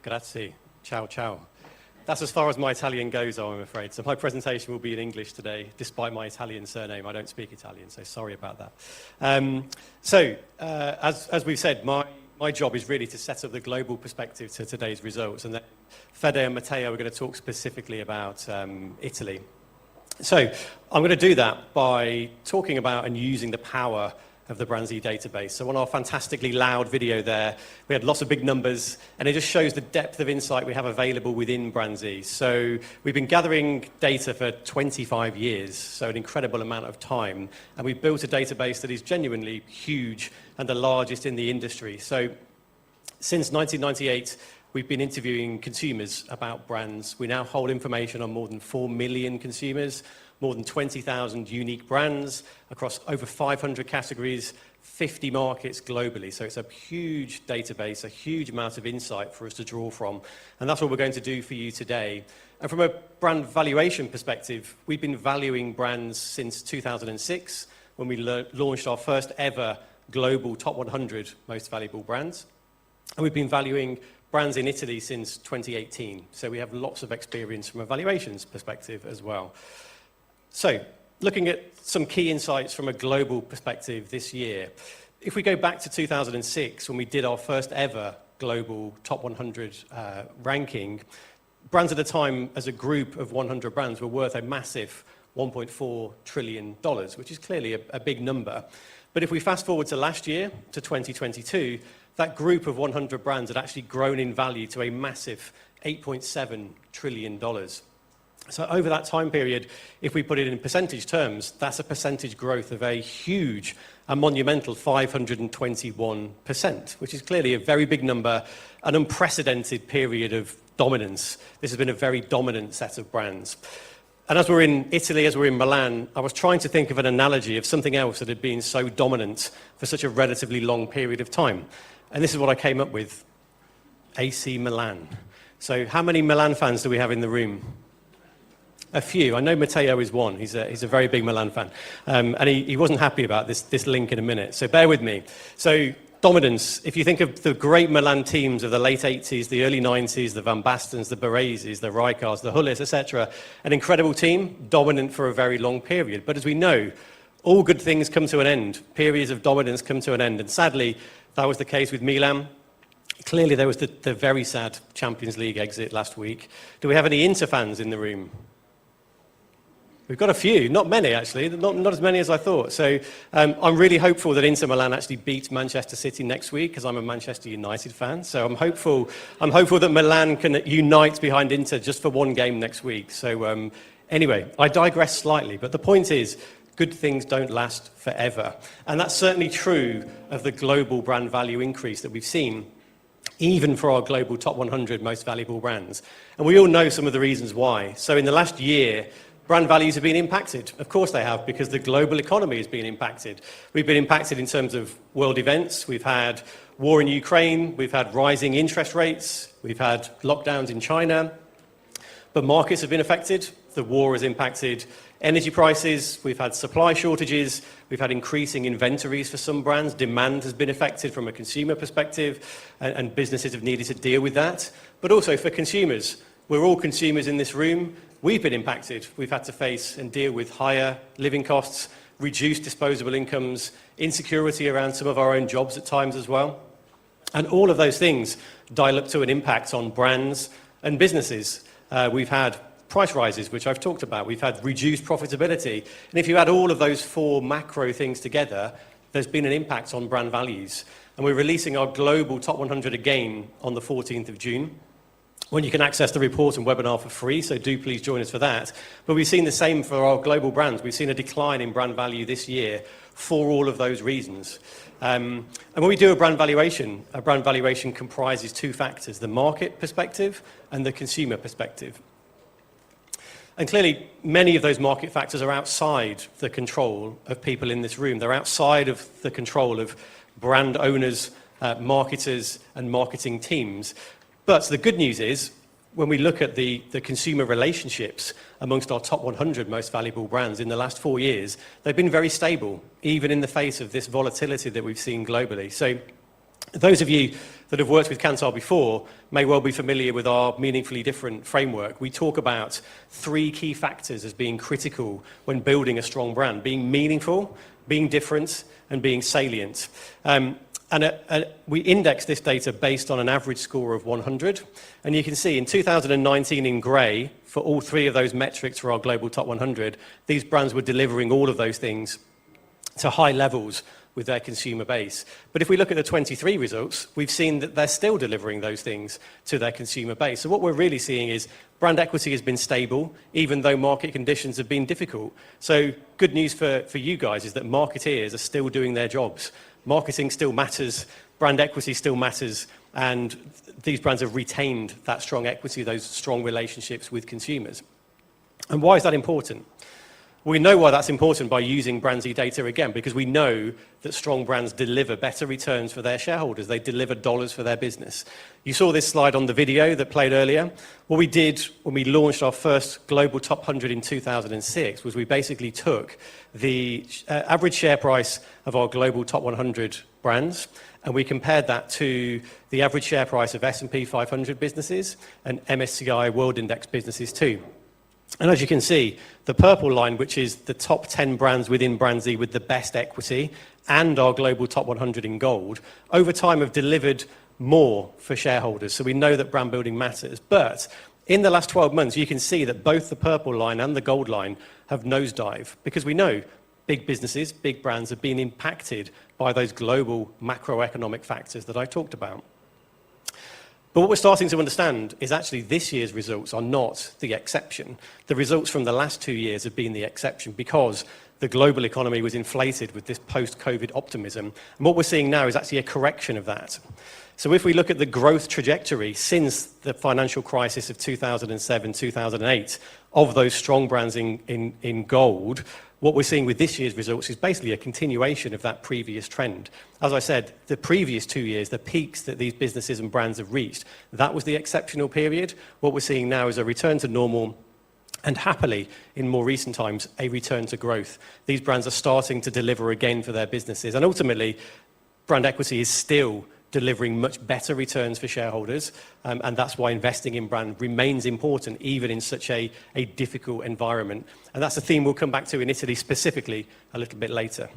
grazie, ciao, ciao. That's as far as my Italian goes, I'm afraid. So my presentation will be in English today, despite my Italian surname. I don't speak Italian, so sorry about that. As we've said, my job is really to set up the global perspective to today's results. And then Fede and Matteo are going to talk specifically about Italy. So I'm going to do that by talking about and using the power of the BrandZ database. So on our fantastically loud video there, we had lots of big numbers, and it just shows the depth of insight we have available within BrandZ. So we've been gathering data for 25 years, so an incredible amount of time, and we've built a database that is genuinely huge and the largest in the industry. So since 1998, we've been interviewing consumers about brands. We now hold information on more than 4 million consumers, more than 20,000 unique brands across over 500 categories, 50 markets globally. So it's a huge database, a huge amount of insight for us to draw from. And that's what we're going to do for you today. And from a brand valuation perspective, we've been valuing brands since 2006, when we launched our first ever global top 100 most valuable brands. And we've been valuing brands in Italy since 2018. So we have lots of experience from a valuations perspective as well. So, looking at some key insights from a global perspective this year, if we go back to 2006, when we did our first ever global top 100 ranking, brands at the time, as a group of 100 brands, were worth a massive $1.4 trillion, which is clearly a big number. But if we fast forward to last year, to 2022, that group of 100 brands had actually grown in value to a massive $8.7 trillion. So over that time period, if we put it in percentage terms, that's a percentage growth of a huge and monumental 521%, which is clearly a very big number, an unprecedented period of dominance. This has been a very dominant set of brands. And as we're in Italy, as we're in Milan, I was trying to think of an analogy of something else that had been so dominant for such a relatively long period of time. And this is what I came up with: AC Milan. So how many Milan fans do we have in the room? A few. I know Matteo is one. He's a very big Milan fan. And he wasn't happy about this link in a minute, so bear with me. So dominance, if you think of the great Milan teams of the late 80s, the early 90s, the Van Bastens, the Bareses, the Rijkaards, the Hulles, etc., an incredible team, dominant for a very long period. But as we know, all good things come to an end. Periods of dominance come to an end. And sadly, that was the case with Milan. Clearly, there was the very sad Champions League exit last week. Do we have any Inter fans in the room? We've got a few, not many actually, not as many as I thought. So I'm really hopeful that Inter Milan actually beats Manchester City next week, because I'm a Manchester United fan. So I'm hopeful that Milan can unite behind Inter just for one game next week. So anyway, I digress slightly, but the point is, good things don't last forever. And that's certainly true of the global brand value increase that we've seen, even for our global top 100 most valuable brands. And we all know some of the reasons why. So in the last year, brand values have been impacted. Of course they have, because the global economy has been impacted. We've been impacted in terms of world events. We've had war in Ukraine. We've had rising interest rates. We've had lockdowns in China. But markets have been affected. The war has impacted energy prices. We've had supply shortages. We've had increasing inventories for some brands. Demand has been affected from a consumer perspective, and businesses have needed to deal with that. But also for consumers. We're all consumers in this room. We've been impacted. We've had to face and deal with higher living costs, reduced disposable incomes, insecurity around some of our own jobs at times as well. And all of those things dial up to an impact on brands and businesses. We've had price rises, which I've talked about. We've had reduced profitability. And if you add all of those four macro things together, there's been an impact on brand values. And we're releasing our global top 100 again on the 14th of June. When you can access the report and webinar for free, so do please join us for that. But we've seen the same for our global brands. We've seen a decline in brand value this year for all of those reasons. And when we do a brand valuation comprises two factors: the market perspective and the consumer perspective. And clearly, many of those market factors are outside the control of people in this room. They're outside of the control of brand owners, marketers, and marketing teams. But the good news is, when we look at the consumer relationships amongst our top 100 most valuable brands in the last 4 years, they've been very stable, even in the face of this volatility that we've seen globally. So Those of you that have worked with Kantar before may well be familiar with our meaningfully different framework. We talk about 3 key factors as being critical when building a strong brand: being meaningful, being different, and being salient. We index this data based on an average score of 100. And you can see in 2019 in grey, for all 3 of those metrics for our global top 100, these brands were delivering all of those things to high levels with their consumer base. But if we look at the 23 results, we've seen that they're still delivering those things to their consumer base. So what we're really seeing is brand equity has been stable, even though market conditions have been difficult. So good news for you guys is that marketeers are still doing their jobs. Marketing still matters, brand equity still matters, and these brands have retained that strong equity, those strong relationships with consumers. And why is that important? We know why that's important by using BrandZ data again, because we know that strong brands deliver better returns for their shareholders. They deliver dollars for their business. You saw this slide on the video that played earlier. What we did when we launched our first global top 100 in 2006 was we basically took the average share price of our global top 100 brands, and we compared that to the average share price of S&P 500 businesses and MSCI World Index businesses too. And as you can see, the purple line, which is the top 10 brands within BrandZ with the best equity, and our global top 100 in gold, over time have delivered more for shareholders. So we know that brand building matters. But in the last 12 months, you can see that both the purple line and the gold line have nosedive, because we know big businesses, big brands have been impacted by those global macroeconomic factors that I talked about. But what we're starting to understand is actually this year's results are not the exception. The results from the last 2 years have been the exception because the global economy was inflated with this post-COVID optimism. And what we're seeing now is actually a correction of that. So if we look at the growth trajectory since the financial crisis of 2007, 2008, of those strong brands in gold, what we're seeing with this year's results is basically a continuation of that previous trend. As I said, the previous 2 years, the peaks that these businesses and brands have reached, that was the exceptional period. What we're seeing now is a return to normal, and happily, in more recent times, a return to growth. These brands are starting to deliver again for their businesses. And ultimately, brand equity is still delivering much better returns for shareholders, and that's why investing in brand remains important, even in such a difficult environment. And that's a theme we'll come back to in Italy specifically a little bit later.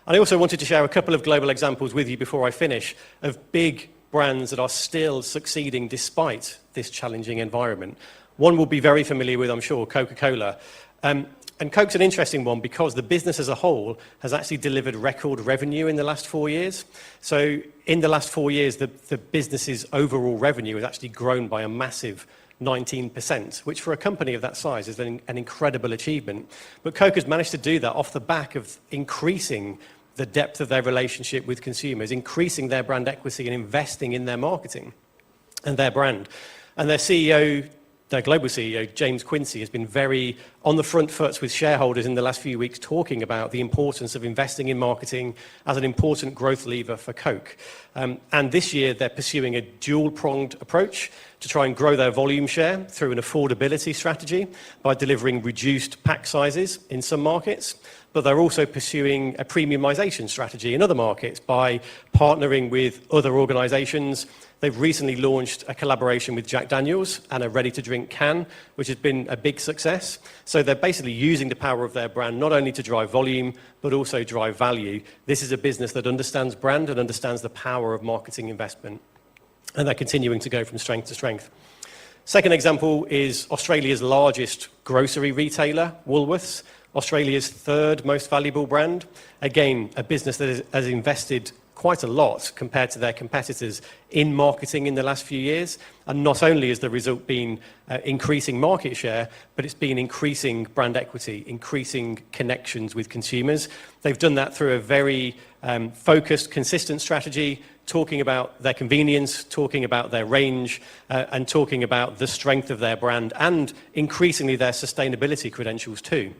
And I also wanted to share a couple of global examples with you before I finish of big brands that are still succeeding despite this challenging environment. One will be very familiar with, I'm sure, Coca-Cola. And Coke's an interesting one because the business as a whole has actually delivered record revenue in the last 4 years. So in the last 4 years, the business's overall revenue has actually grown by a massive 19%, which for a company of that size is an incredible achievement. But Coke has managed to do that off the back of increasing the depth of their relationship with consumers, increasing their brand equity and investing in their marketing and their brand. And their CEO, their global CEO, James Quincey, has been very on the front foot with shareholders in the last few weeks, talking about the importance of investing in marketing as an important growth lever for Coke. And this year, they're pursuing a dual-pronged approach to try and grow their volume share through an affordability strategy by delivering reduced pack sizes in some markets. But they're also pursuing a premiumization strategy in other markets by partnering with other organizations. They've recently launched a collaboration with Jack Daniel's and a ready-to-drink can, which has been a big success. So they're basically using the power of their brand not only to drive volume, but also drive value. This is a business that understands brand and understands the power of marketing investment. And they're continuing to go from strength to strength. Second example is Australia's largest grocery retailer, Woolworths, Australia's third most valuable brand. Again, a business that has invested quite a lot compared to their competitors in marketing in the last few years. And not only has the result been increasing market share, but it's been increasing brand equity, increasing connections with consumers. They've done that through a very focused, consistent strategy, talking about their convenience, talking about their range, and talking about the strength of their brand and increasingly their sustainability credentials too.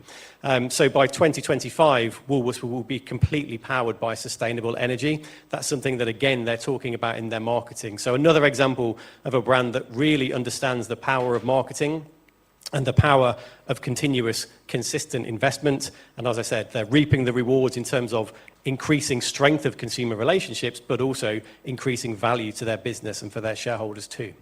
So by 2025, Woolworths will be completely powered by sustainable energy. That's something that, again, they're talking about in their marketing. So another example of a brand that really understands the power of marketing and the power of continuous, consistent investment. And as I said, they're reaping the rewards in terms of increasing strength of consumer relationships, but also increasing value to their business and for their shareholders too.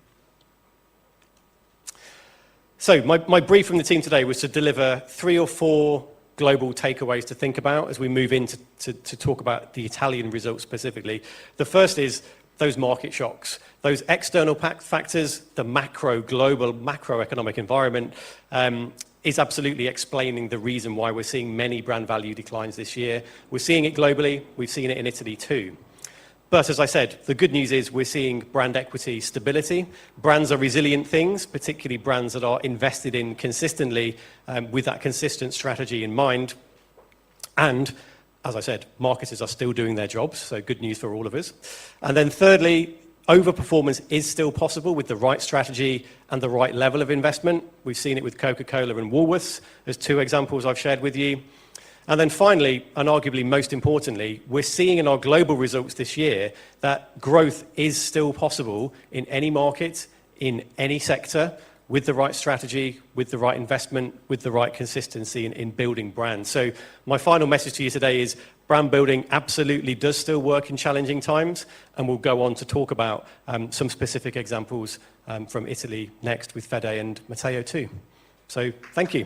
So my brief from the team today was to deliver 3 or 4 global takeaways to think about as we move into to talk about the Italian results specifically. The first is those market shocks, those external factors, the global macroeconomic environment is absolutely explaining the reason why we're seeing many brand value declines this year. We're seeing it globally, we've seen it in Italy too. But as I said, the good news is we're seeing brand equity stability. Brands are resilient things, particularly brands that are invested in consistently with that consistent strategy in mind. And as I said, marketers are still doing their jobs, so good news for all of us. And then thirdly, overperformance is still possible with the right strategy and the right level of investment. We've seen it with Coca-Cola and Woolworths as 2 examples I've shared with you. And then finally, and arguably most importantly, we're seeing in our global results this year that growth is still possible in any market, in any sector, with the right strategy, with the right investment, with the right consistency in building brands. So my final message to you today is brand building absolutely does still work in challenging times, and we'll go on to talk about some specific examples from Italy next with Fede and Matteo too. So thank you.